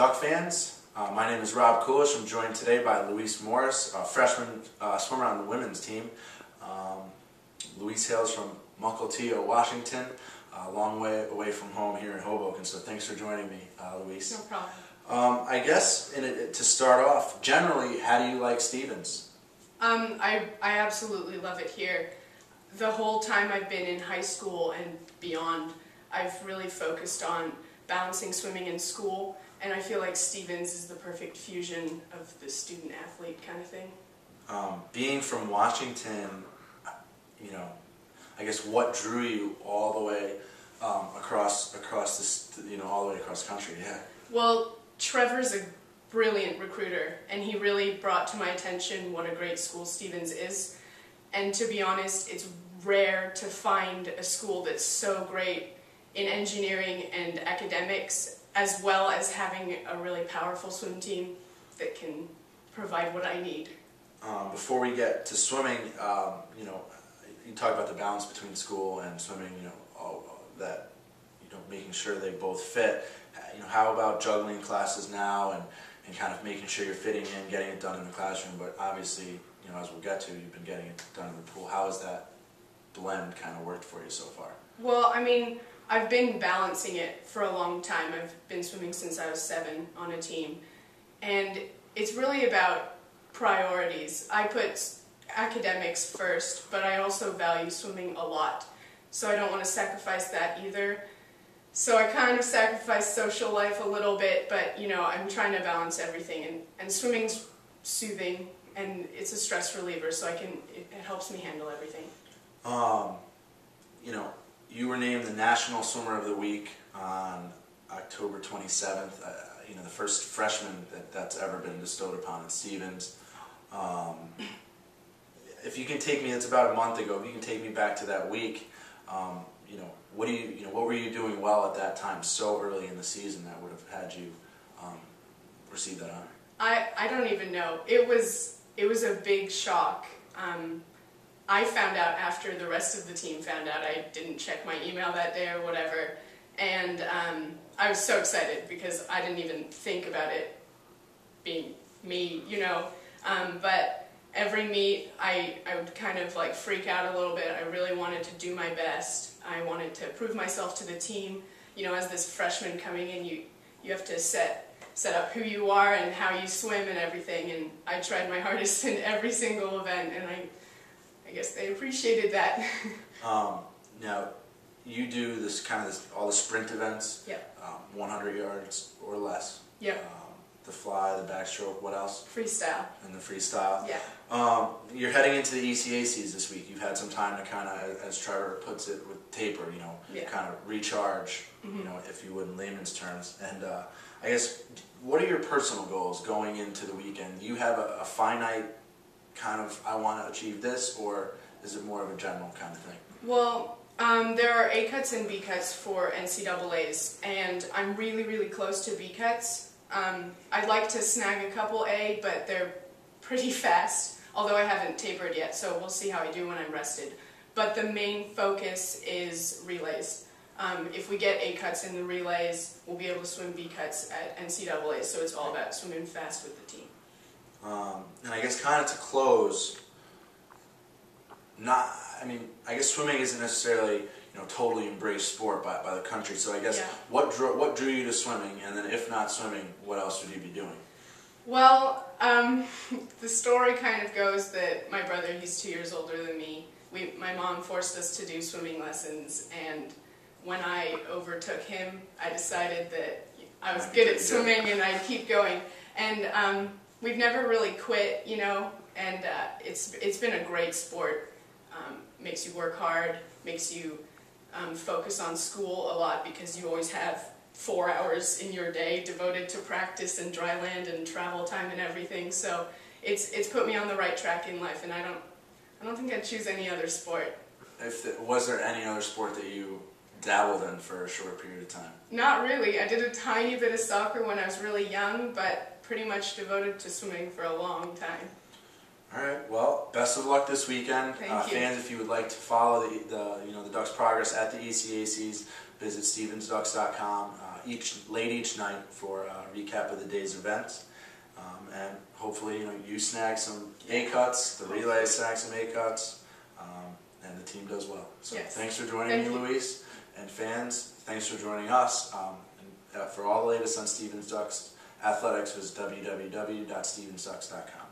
Duck fans. My name is Rob Coolish. I'm joined today by Louise Moores, a freshman swimmer on the women's team. Louise hails from Mukilteo, Washington, a long way away from home here in Hoboken, so thanks for joining me, Louise. No problem. I guess to start off, generally, how do you like Stevens? I absolutely love it here. The whole time I've been in high school and beyond, I've really focused on balancing swimming in school, and I feel like Stevens is the perfect fusion of the student-athlete kind of thing. Being from Washington, I guess what drew you all the way across this, all the way across country? Yeah. Well, Trevor's a brilliant recruiter, and he really brought to my attention what a great school Stevens is. And to be honest, it's rare to find a school that's so great in engineering and academics, as well as having a really powerful swim team that can provide what I need. Before we get to swimming, you talk about the balance between school and swimming, making sure they both fit. How about juggling classes now and kind of making sure you're fitting in, getting it done in the classroom, but obviously, as we'll get to, you've been getting it done in the pool. How has that blend kind of worked for you so far? Well, I've been balancing it for a long time. I've been swimming since I was 7 on a team, and it's really about priorities. I put academics first, but I also value swimming a lot, so I don't want to sacrifice that either. So I kind of sacrifice social life a little bit, but I'm trying to balance everything, and swimming's soothing and it's a stress reliever, so it helps me handle everything. You were named the National Swimmer of the Week on October 27th. The first freshman that's ever been bestowed upon at Stevens. If you can take me, it's about a month ago. If you can take me back to that week, what were you doing well at that time, so early in the season, that would have had you receive that honor? I don't even know. It was a big shock. I found out after the rest of the team found out. I didn't check my email that day or whatever, and I was so excited because I didn't even think about it being me, but every meet I would kind of freak out a little bit. I really wanted to do my best. I wanted to prove myself to the team. As this freshman coming in, you have to set up who you are and how you swim and everything, and I tried my hardest in every single event, and I guess they appreciated that. Now, you do all the sprint events. Yep. 100 yards or less. Yep. The fly, the backstroke, what else? Freestyle. And the freestyle. Yeah. You're heading into the ECACs this week. You've had some time to kind of, as Trevor puts it, with taper, yeah, kind of recharge, mm-hmm, if you would in layman's terms. And I guess, what are your personal goals going into the weekend? Do you have a finite kind of, I want to achieve this, or is it more of a general kind of thing? Well, there are A cuts and B cuts for NCAAs, and I'm really, really close to B cuts. I'd like to snag a couple A, but they're pretty fast, although I haven't tapered yet, so we'll see how I do when I'm rested. But the main focus is relays. If we get A cuts in the relays, we'll be able to swim B cuts at NCAAs, so it's all about swimming fast with the team. And I guess kind of to close, I guess swimming isn't necessarily totally embraced sport by the country. So I guess, yeah, what drew you to swimming, and then if not swimming, what else would you be doing? Well, the story kind of goes that my brother, he's 2 years older than me. My mom forced us to do swimming lessons, and when I overtook him, I decided that I was good at swimming and I'd keep going. And we've never really quit, and it's been a great sport. Makes you work hard, makes you focus on school a lot because you always have 4 hours in your day devoted to practice and dry land and travel time and everything. So it's put me on the right track in life, and I don't think I'd choose any other sport. Was there any other sport that you dabbled in for a short period of time? Not really. I did a tiny bit of soccer when I was really young, but pretty much devoted to swimming for a long time. All right. Well, best of luck this weekend. Thank you. Fans, if you would like to follow the Ducks' progress at the ECACs, visit stevensducks.com. late each night for a recap of the day's events. And hopefully, you snag some A cuts, the relay snag some A cuts, and the team does well. So yes. Thanks for joining me, Louise, and fans. Thanks for joining us. And for all the latest on Stevens Ducks athletics, visit www.stevensducks.com.